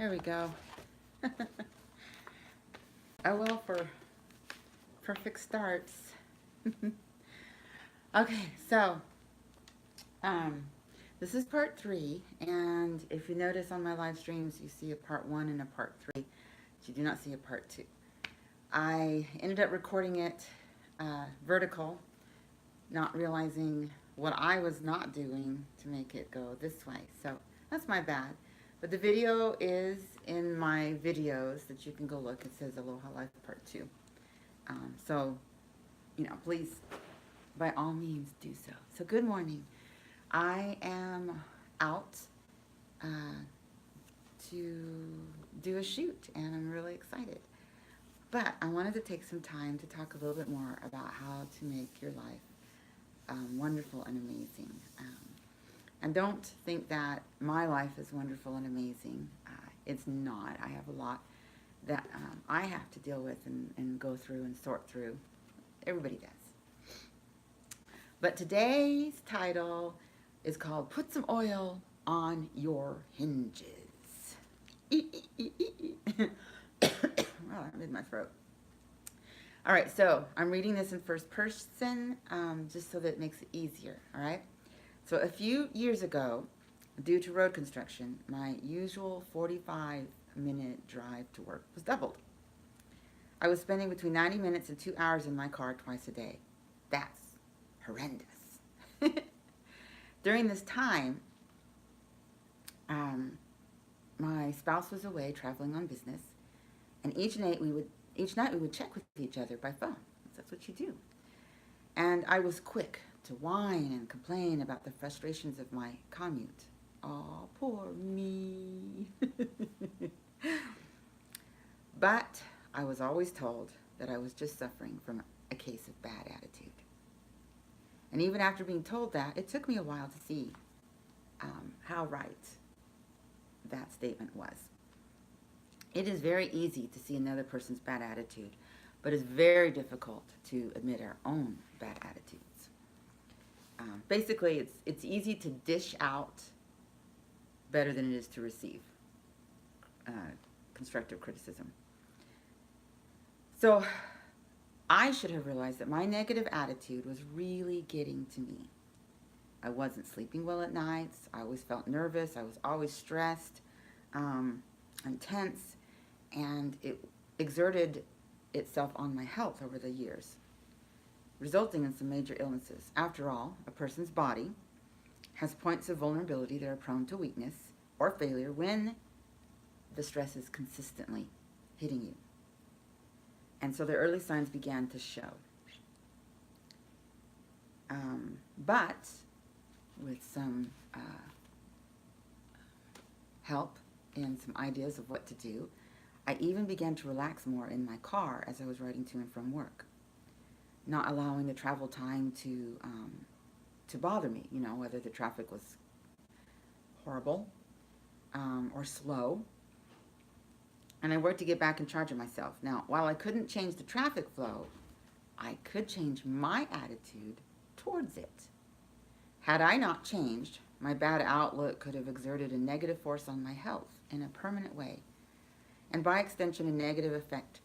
There we go. Oh well, for perfect starts. Okay, so um, this is part 3, and if you notice on my live streams, you see a part 1 and a part 3. But you do not see a part 2. I ended up recording it vertical, not realizing what I was not doing to make it go this way. So that's my bad. But the video is in my videos that you can go look. It says Aloha Life Part 2. So, please, by all means, do so. So good morning. I am out to do a shoot, and I'm really excited. But I wanted to take some time to talk a little bit more about how to make your life wonderful and amazing. And don't think that my life is wonderful and amazing. It's not. I have a lot that I have to deal with and go through and sort through. Everybody does. But today's title is called Put Some Oil on Your Hinges. Oh, I'm in my throat. All right, so I'm reading this in first person just so that it makes it easier, all right? So a few years ago, due to road construction, my usual 45-minute drive to work was doubled. I was spending between 90 minutes and 2 hours in my car twice a day. That's horrendous. During this time, my spouse was away traveling on business, and each night we would check with each other by phone. That's what you do. And I was quick to whine and complain about the frustrations of my commute. Oh, poor me. But I was always told that I was just suffering from a case of bad attitude. And even after being told that, it took me a while to see how right that statement was. It is very easy to see another person's bad attitude, but it's very difficult to admit our own bad attitudes. Basically, it's easy to dish out better than it is to receive constructive criticism. So I should have realized that my negative attitude was really getting to me. I wasn't sleeping well at nights. I always felt nervous. I was always stressed and tense, and it exerted itself on my health over the years, resulting in some major illnesses. After all, a person's body has points of vulnerability that are prone to weakness or failure when the stress is consistently hitting you. And so the early signs began to show. But with some help and some ideas of what to do, I even began to relax more in my car as I was riding to and from work, not allowing the travel time to bother me, whether the traffic was horrible or slow. And I worked to get back in charge of myself. Now, while I couldn't change the traffic flow, I could change my attitude towards it. Had I not changed, my bad outlook could have exerted a negative force on my health in a permanent way, and by extension, a negative effect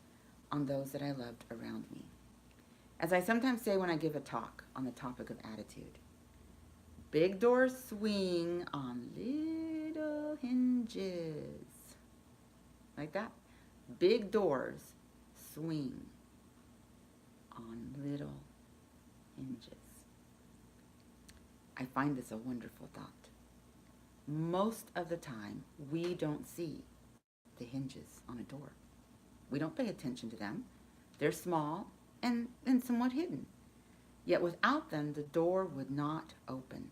on those that I loved around me. As I sometimes say when I give a talk on the topic of attitude, big doors swing on little hinges. Like that. Big doors swing on little hinges. I find this a wonderful thought. Most of the time, we don't see the hinges on a door. We don't pay attention to them. They're small and somewhat hidden. Yet without them, the door would not open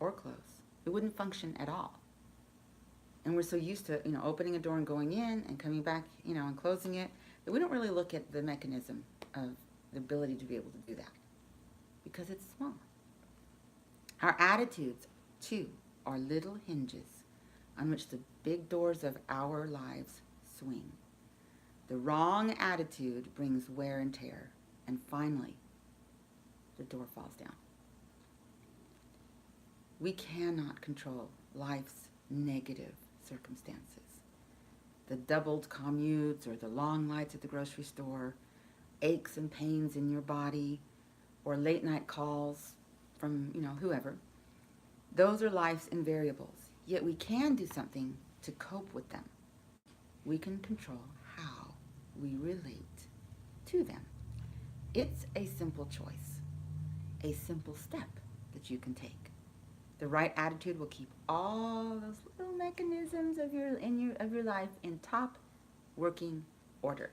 or close. It wouldn't function at all. And we're so used to, opening a door and going in and coming back, and closing it, that we don't really look at the mechanism of the ability to be able to do that because it's small. Our attitudes, too, are little hinges on which the big doors of our lives swing. The wrong attitude brings wear and tear, and finally, the door falls down. We cannot control life's negative circumstances, doubled commutes or the long lights at the grocery store, aches and pains in your body, or late night calls from, whoever. Those are life's invariables. Yet we can do something to cope with them. We can control how we relate to them. It's a simple choice, a simple step that you can take. The right attitude will keep all those little mechanisms of your life in top working order.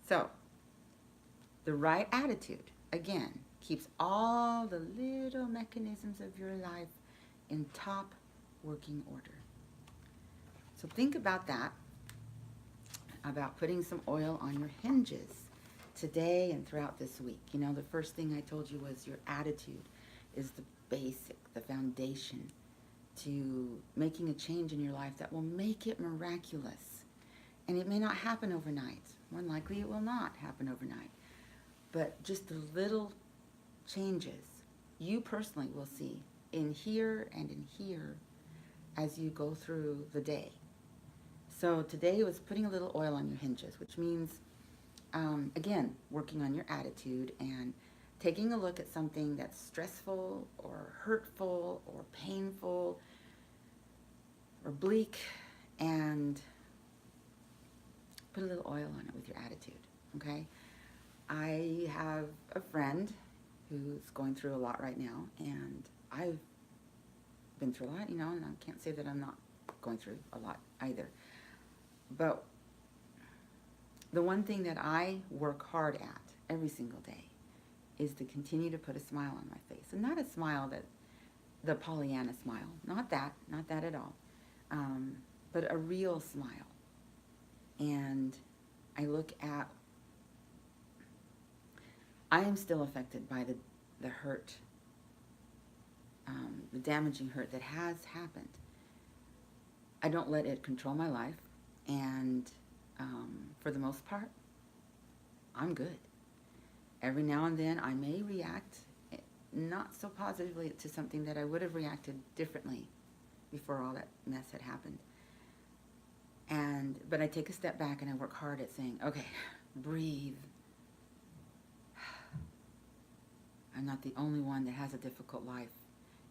So, the right attitude, again, keeps all the little mechanisms of your life in top working order. So think about that, about putting some oil on your hinges today and throughout this week. The first thing I told you was your attitude is the basic, the foundation to making a change in your life that will make it miraculous. And it may not happen overnight. More than likely it will not happen overnight. But just the little changes you personally will see in here and in here as you go through the day. So today was putting a little oil on your hinges, which means, again, working on your attitude and taking a look at something that's stressful or hurtful or painful or bleak and put a little oil on it with your attitude, okay? I have a friend who's going through a lot right now, and I've been through a lot, and I can't say that I'm not going through a lot either. But the one thing that I work hard at every single day is to continue to put a smile on my face. And not a smile that, the Pollyanna smile, not that at all, but a real smile. And I look at, I am still affected by the hurt, the damaging hurt that has happened. I don't let it control my life, and for the most part, I'm good. Every now and then I may react not so positively to something that I would have reacted differently before all that mess had happened. But I take a step back and I work hard at saying, okay, breathe. I'm not the only one that has a difficult life.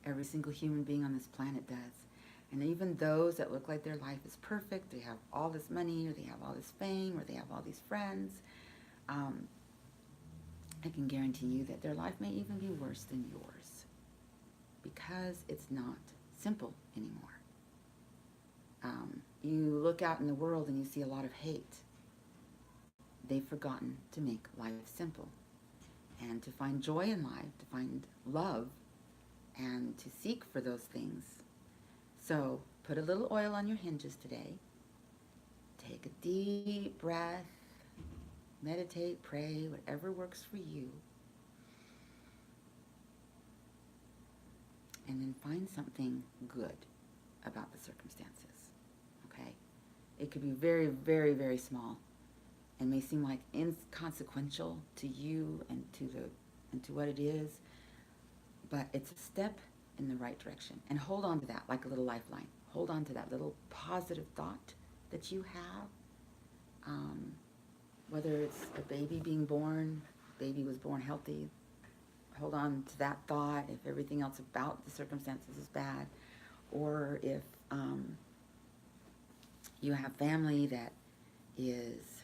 Every single human being on this planet does. And even those that look like their life is perfect, they have all this money, or they have all this fame, or they have all these friends, I can guarantee you that their life may even be worse than yours, because it's not simple anymore. You look out in the world and you see a lot of hate. They've forgotten to make life simple, and to find joy in life, to find love, and to seek for those things. So put a little oil on your hinges today. Take a deep breath. Meditate, pray, whatever works for you. And then find something good about the circumstances, okay? It could be very, very, very small and may seem like inconsequential to you and to what it is, but it's a step in the right direction. And hold on to that like a little lifeline. Hold on to that little positive thought that you have. Whether it's a baby being born, baby was born healthy, hold on to that thought if everything else about the circumstances is bad, or if you have family that is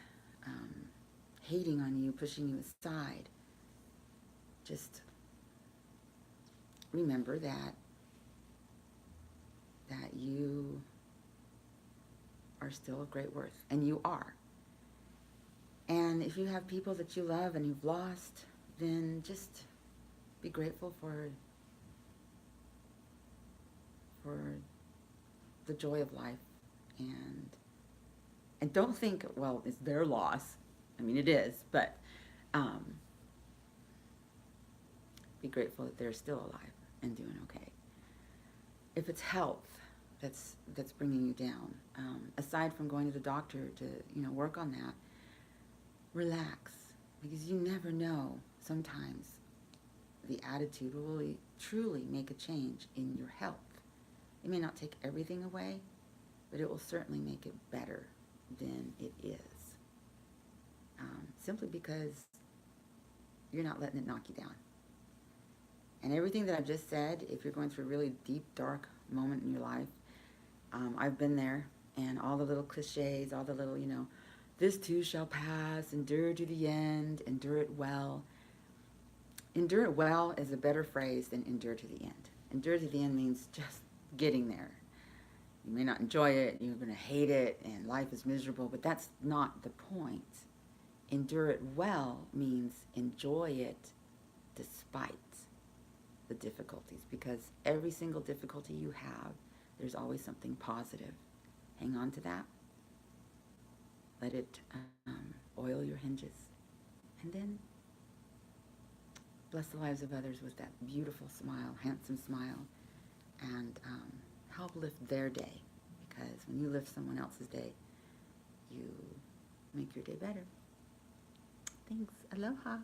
hating on you, pushing you aside, just remember that you are still of great worth, and you are. And if you have people that you love and you've lost, then just be grateful for the joy of life. And don't think, well, it's their loss. I mean, it is, but be grateful that they're still alive and doing okay. If it's health that's bringing you down, aside from going to the doctor to work on that, relax, because you never know. Sometimes the attitude will really, truly make a change in your health. It may not take everything away, but it will certainly make it better than it is. Simply because you're not letting it knock you down. And everything that I've just said, if you're going through a really deep, dark moment in your life, I've been there, and all the little cliches, all the little, this too shall pass, endure to the end, endure it well. Endure it well is a better phrase than endure to the end. Endure to the end means just getting there. You may not enjoy it, you're going to hate it, and life is miserable, but that's not the point. Endure it well means enjoy it despite the difficulties, because every single difficulty you have, there's always something positive. Hang on to that. Let it oil your hinges. And then bless the lives of others with that beautiful smile, handsome smile, and help lift their day. Because when you lift someone else's day, you make your day better. Thanks. Aloha.